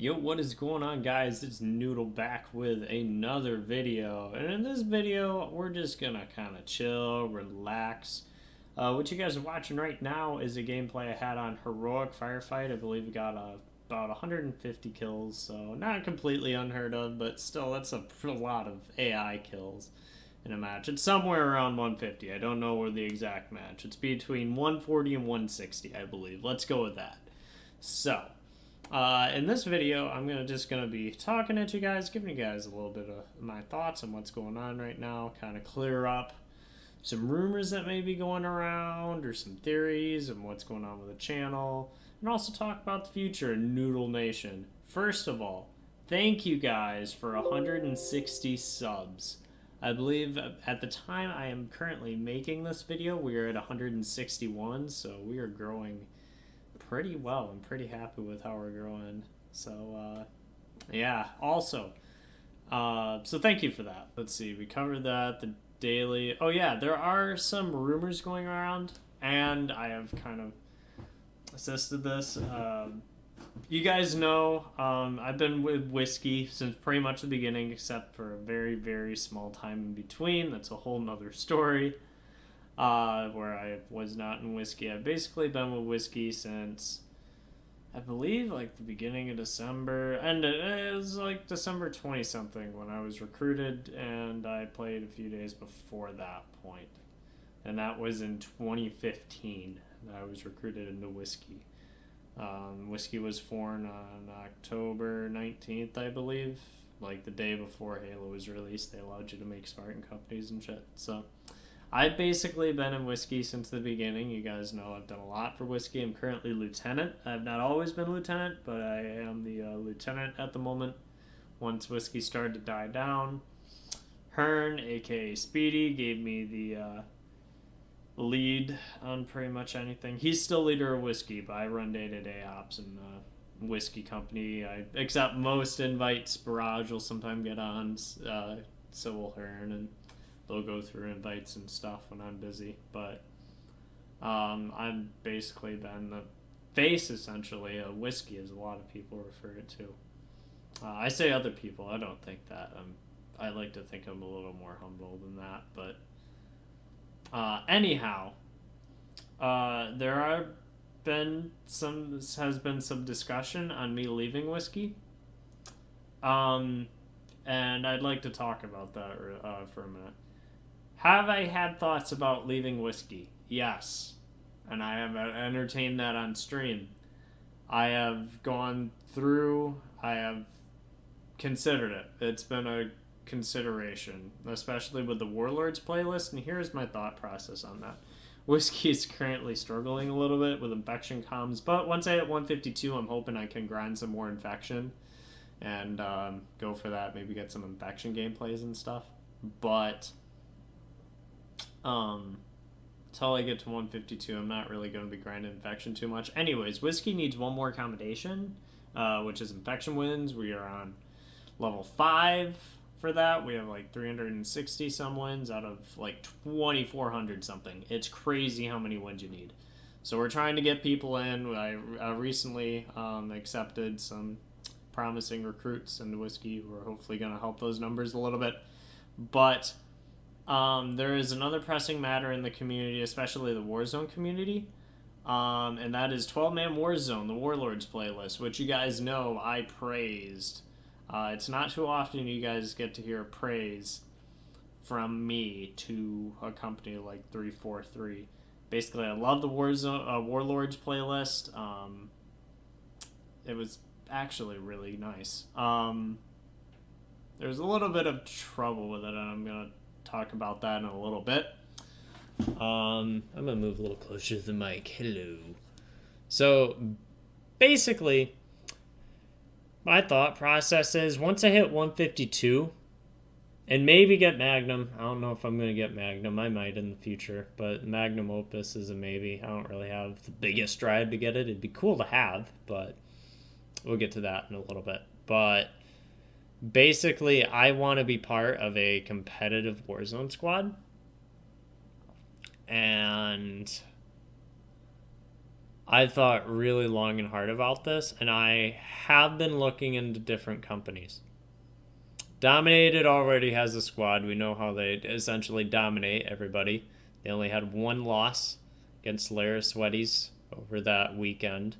Yo, what is going on, guys? It's Noodle back with another video. And in this video, we're just gonna kind of chill, relax. What you guys are watching right now is a gameplay I had on Heroic Firefight. I believe we got about 150 kills, so not completely unheard of, but still, that's a lot of AI kills in a match. It's somewhere around 150. I don't know where the exact match. It's between 140 and 160, I believe. Let's go with that. So, in this video, I'm just gonna be talking at you guys, giving you guys a little bit of my thoughts on what's going on right now, kind of clear up some rumors that may be going around, or some theories and what's going on with the channel, and also talk about the future in Noodle Nation. First of all, thank you guys for 160 subs. I believe at the time I am currently making this video, we are at 161, so we are growing pretty well. I'm pretty happy with how we're growing. So, yeah. Also, so thank you for that. Let's see. We covered that. The daily. Oh, yeah. There are some rumors going around, and I have kind of assisted this. You guys know I've been with whiskey since pretty much the beginning, except for a very, very small time in between. That's a whole nother story. Where I was not in whiskey. I've basically been with whiskey since, I believe, like the beginning of December, and it was like December 20 something when I was recruited, and I played a few days before that point, and that was in 2015 that I was recruited into whiskey. Whiskey was formed on October 19th, I believe, like the day before Halo was released. They allowed you to make Spartan companies and shit, so I've basically been in whiskey since the beginning. You guys know I've done a lot for whiskey. I'm currently lieutenant. I've not always been lieutenant, but I am the lieutenant at the moment. Once whiskey started to die down, Hearn, aka Speedy, gave me the lead on pretty much anything. He's still leader of whiskey, but I run day-to-day ops in whiskey company. I accept most invites. Barrage will sometimes get on, so will Hearn, and they'll go through invites and stuff when I'm busy, but I've basically been the face, essentially, of whiskey, as a lot of people refer it to. I say other people, I don't think that. I like to think I'm a little more humble than that, but anyhow, there has been some discussion on me leaving whiskey, and I'd like to talk about that for a minute. Have I had thoughts about leaving whiskey? Yes. And I have entertained that on stream. I have gone through, I have considered it. It's been a consideration, especially with the Warlords playlist, and here's my thought process on that. Whiskey is currently struggling a little bit with infection comms, but once I hit 152, I'm hoping I can grind some more infection and go for that, maybe get some infection gameplays and stuff. But until I get to 152, I'm not really going to be grinding infection too much. Anyways, whiskey needs one more accommodation, which is infection wins. We are on level 5 for that. We have like 360 some wins out of like 2,400 something. It's crazy how many wins you need. So we're trying to get people in. I recently accepted some promising recruits into whiskey who are hopefully going to help those numbers a little bit. But there is another pressing matter in the community, especially the Warzone community, and that is 12-man Warzone, the Warlords playlist, which you guys know I praised. It's not too often you guys get to hear praise from me to a company like 343. Basically, I love the Warzone Warlords playlist. It was actually really nice. There's a little bit of trouble with it, and I'm going to talk about that in a little bit. I'm gonna move a little closer to the mic. Hello. So basically, my thought process is once I hit 152 and maybe get Magnum. I don't know if I'm gonna get Magnum. I might in the future, but Magnum Opus is a maybe. I don't really have the biggest drive to get it. It'd be cool to have, but we'll get to that in a little bit. But basically, I want to be part of a competitive Warzone squad. And I thought really long and hard about this, and I have been looking into different companies. Dominated already has a squad. We know how they essentially dominate everybody. They only had one loss against Lair Sweaties over that weekend.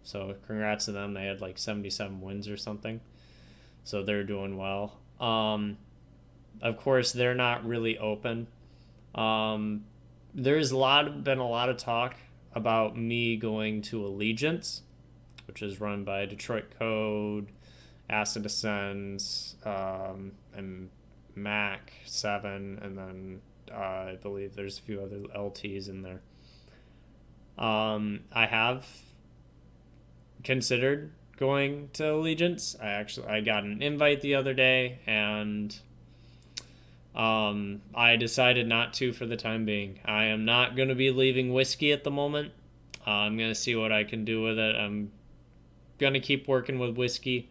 So congrats to them. They had like 77 wins or something. So they're doing well. Of course, they're not really open. There's been a lot of talk about me going to Allegiance, which is run by Detroit Code, Acid Ascends, and Mac 7, and then I believe there's a few other LTs in there. I have considered going to Allegiance. I got an invite the other day, and I decided not to for the time being. I am not going to be leaving whiskey at the moment. I'm going to see what I can do with it. I'm going to keep working with whiskey.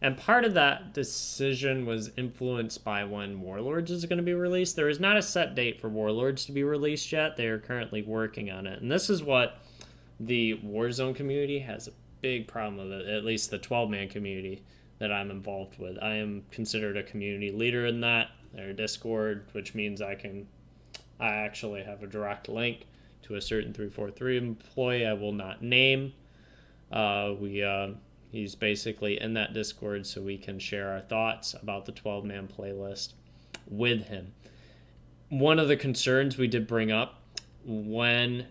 And part of that decision was influenced by when Warlords is going to be released. There is not a set date for Warlords to be released yet. They are currently working on it. And this is what the Warzone community has a big problem with, it, at least the 12-man community that I'm involved with. I am considered a community leader in that. Their Discord, which means I actually have a direct link to a certain 343 employee I will not name. He's basically in that Discord so we can share our thoughts about the 12-man playlist with him. One of the concerns we did bring up when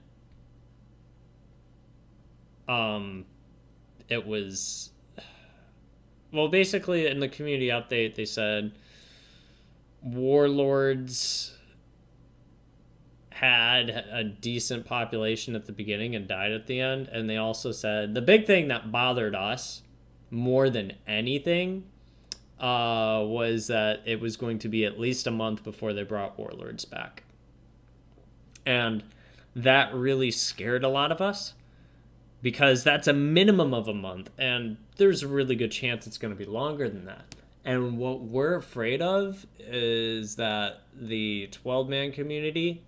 it was, well, basically in the community update they said Warlords had a decent population at the beginning and died at the end. And they also said the big thing that bothered us more than anything was that it was going to be at least a month before they brought Warlords back. And that really scared a lot of us because that's a minimum of a month. And there's a really good chance it's going to be longer than that. And what we're afraid of is that the 12-man community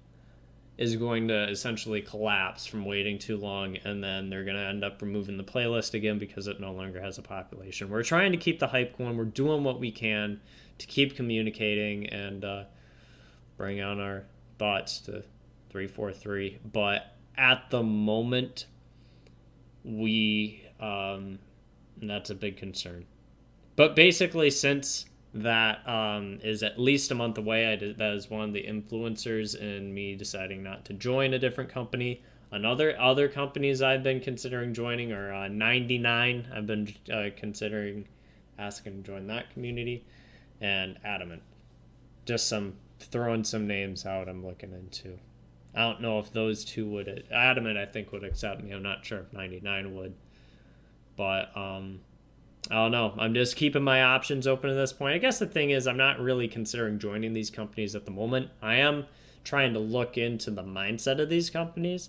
is going to essentially collapse from waiting too long, and then they're going to end up removing the playlist again because it no longer has a population. We're trying to keep the hype going. We're doing what we can to keep communicating and bring on our thoughts to 343. But at the moment, that's a big concern. But basically, since that is at least a month away, that is one of the influencers in me deciding not to join a different company. Other companies I've been considering joining are 99. I've been considering asking to join that community, and Adamant. Just throwing some names out I'm looking into. I don't know if those two would. Adamant, I think, would accept me. I'm not sure if 99 would. But I don't know. I'm just keeping my options open at this point. I guess the thing is I'm not really considering joining these companies at the moment. I am trying to look into the mindset of these companies.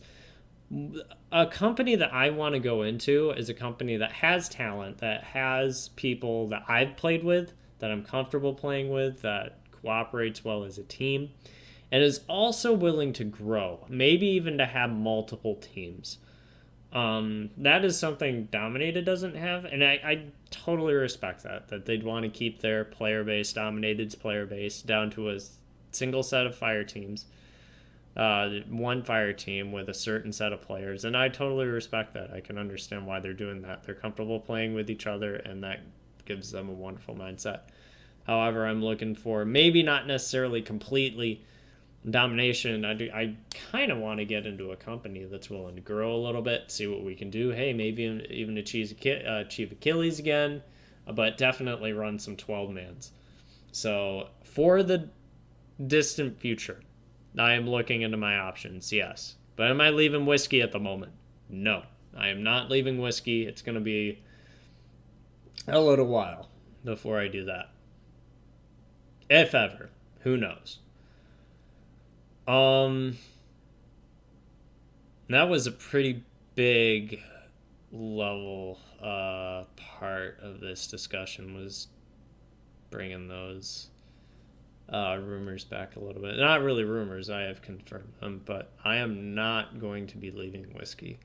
A company that I want to go into is a company that has talent, that has people that I've played with, that I'm comfortable playing with, that cooperates well as a team, and is also willing to grow, maybe even to have multiple teams. That is something Dominated doesn't have, and I totally respect that they'd want to keep their player base, Dominated's player base, down to a single set of fire teams, one fire team with a certain set of players, and I totally respect that. I can understand why they're doing that. They're comfortable playing with each other, and that gives them a wonderful mindset. However, I'm looking for maybe not necessarily completely domination. I kind of want to get into a company that's willing to grow a little bit, see what we can do. Hey, maybe even achieve Achilles again, but definitely run some 12-mans. So for the distant future, I am looking into my options, yes. But am I leaving whiskey at the moment? No, I am not leaving whiskey. It's going to be a little while before I do that. If ever. Who knows? That was a pretty big level part of this discussion, was bringing those rumors back a little bit. Not really rumors, I have confirmed them, but I am not going to be leaving whiskey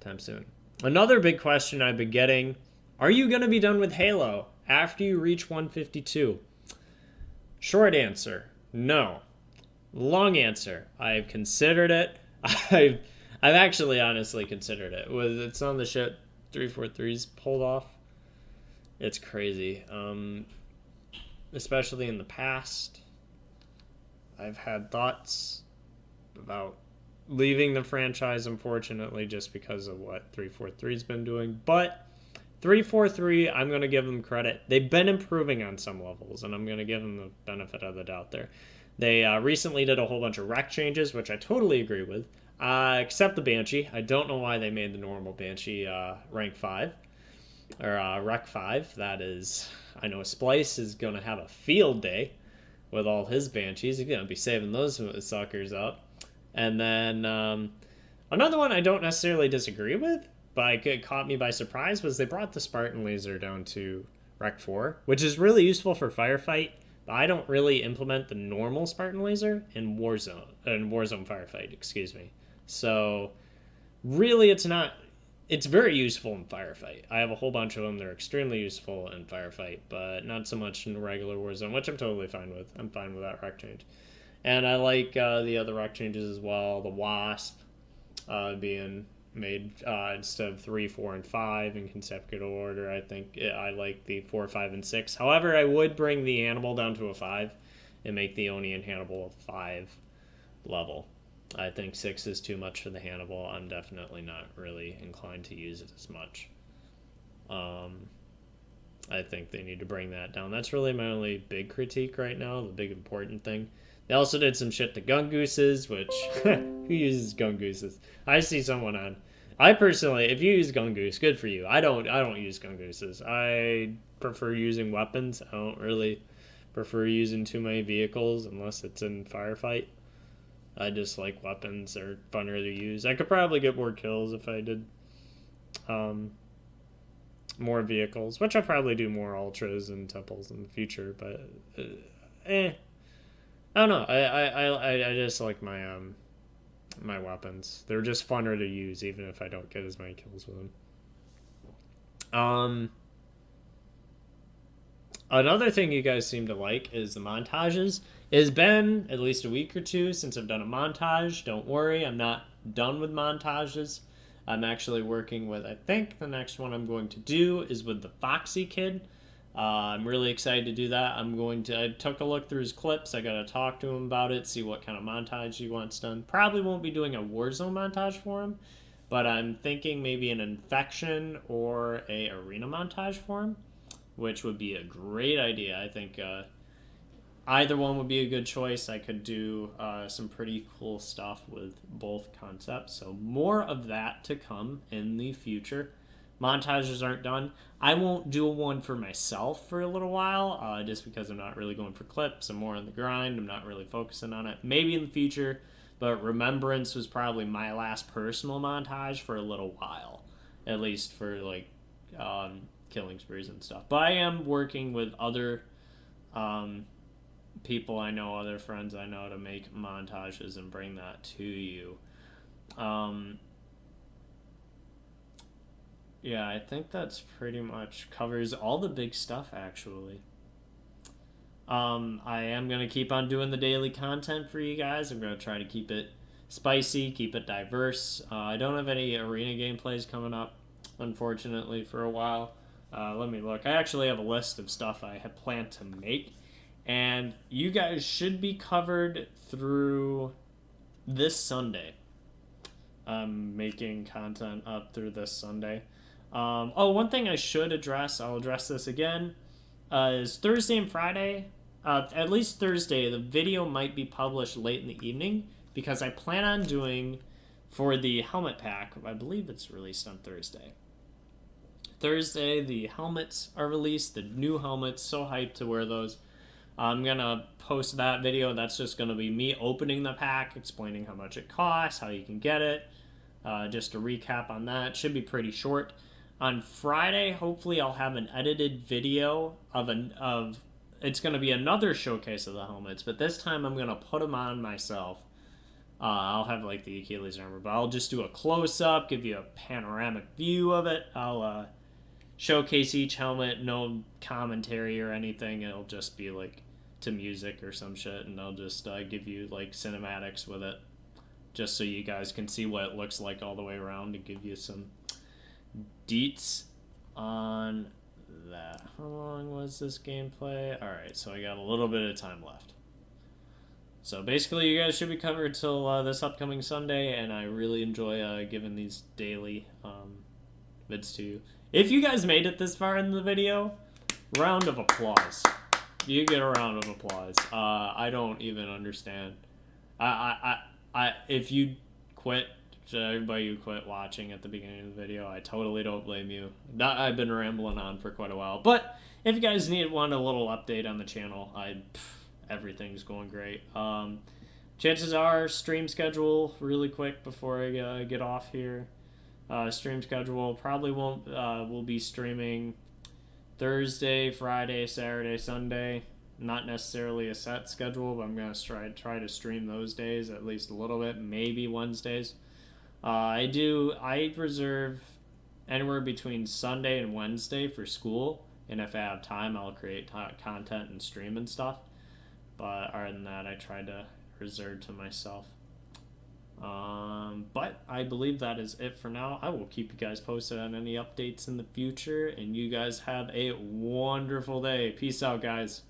at anytime soon. Another big question I've been getting, are you going to be done with Halo after you reach 152? Short answer, no. Long answer, I've considered it. I've actually honestly considered it. It's on the shit 343's pulled off. It's crazy. Especially in the past, I've had thoughts about leaving the franchise, unfortunately, just because of what 343's been doing. But 343, I'm going to give them credit. They've been improving on some levels, and I'm going to give them the benefit of the doubt there. They recently did a whole bunch of REQ changes, which I totally agree with, except the Banshee. I don't know why they made the normal Banshee rank 5, or REQ 5. That is, I know Splice is going to have a field day with all his Banshees. He's going to be saving those suckers up. And then another one I don't necessarily disagree with, but it caught me by surprise, was they brought the Spartan laser down to REQ 4, which is really useful for Firefight, but I don't really implement the normal Spartan laser in Warzone Firefight, excuse me. So really it's very useful in Firefight. I have a whole bunch of them. They're extremely useful in Firefight, but not so much in regular Warzone, which I'm totally fine with. I'm fine with that REQ change. And I like the other REQ changes as well. The Wasp being made instead of 3, 4, and 5 in consecutive order. I like the 4, 5, and 6. However, I would bring the Hannibal down to a 5 and make the Oni and Hannibal a 5 level. I think 6 is too much for the Hannibal. I'm definitely not really inclined to use it as much. I think they need to bring that down. That's really my only big critique right now, the big important thing. They also did some shit to gun gooses, which who uses gun gooses? I see someone on. I personally, if you use gun goose, good for you. I don't use gun gooses. I prefer using weapons. I don't really prefer using too many vehicles unless it's in firefight. I just like weapons. They're funner to use. I could probably get more kills if I did more vehicles, which I'll probably do more ultras and temples in the future, but I don't know. I just like my my weapons. They're just funner to use, even if I don't get as many kills with them. Another thing you guys seem to like is the montages. It's been at least a week or two since I've done a montage. Don't worry, I'm not done with montages. I'm actually working with, I think the next one I'm going to do is with the Foxy Kid. I'm really excited to do that. I took a look through his clips. I got to talk to him about it, see what kind of montage he wants done. Probably won't be doing a Warzone montage for him, but I'm thinking maybe an infection or a arena montage for him, which would be a great idea. I think either one would be a good choice. I could do some pretty cool stuff with both concepts. So more of that to come in the future. Montages aren't done. I won't do one for myself for a little while, just because I'm not really going for clips. I'm more on the grind. I'm not really focusing on it. Maybe in the future, but Remembrance was probably my last personal montage for a little while, at least for like killing sprees and stuff. But I am working with other people I know, other friends I know, to make montages and bring that to you. Yeah, I think that's pretty much covers all the big stuff, actually. I am going to keep on doing the daily content for you guys. I'm going to try to keep it spicy, keep it diverse. I don't have any arena gameplays coming up, unfortunately, for a while. Let me look. I actually have a list of stuff I had planned to make, and you guys should be covered through this Sunday. I'm making content up through this Sunday. One thing I should address, I'll address this again, is Thursday and Friday, at least Thursday, the video might be published late in the evening, because I plan on doing, for the helmet pack, I believe it's released on Thursday. Thursday, the helmets are released, the new helmets, so hyped to wear those. I'm going to post that video. That's just going to be me opening the pack, explaining how much it costs, how you can get it. Just a recap on that. It should be pretty short. On Friday, hopefully I'll have an edited video of it's going to be another showcase of the helmets, but this time I'm going to put them on myself I'll have like the Achilles armor, but I'll just do a close-up, give you a panoramic view of it. I'll showcase each helmet, no commentary or anything. It'll just be like to music or some shit, and I'll just give you like cinematics with it, just so you guys can see what it looks like all the way around, to give you some deets on that. How long was this gameplay? Alright, so I got a little bit of time left. So basically, you guys should be covered till this upcoming Sunday, and I really enjoy giving these daily vids to you. If you guys made it this far in the video, round of applause. You get a round of applause. I don't even understand. If you quit, to everybody who quit watching at the beginning of the video, I totally don't blame you. I've been rambling on for quite a while, but if you guys want a little update on the channel, everything's going great. Chances are, stream schedule really quick before I get off here. Stream schedule probably won't. We'll be streaming Thursday, Friday, Saturday, Sunday. Not necessarily a set schedule, but I'm gonna try to stream those days at least a little bit. Maybe Wednesdays. I reserve anywhere between Sunday and Wednesday for school, and if I have time, I'll create content and stream and stuff. But other than that, I try to reserve to myself. But I believe that is it for now. I will keep you guys posted on any updates in the future, and you guys have a wonderful day. Peace out, guys.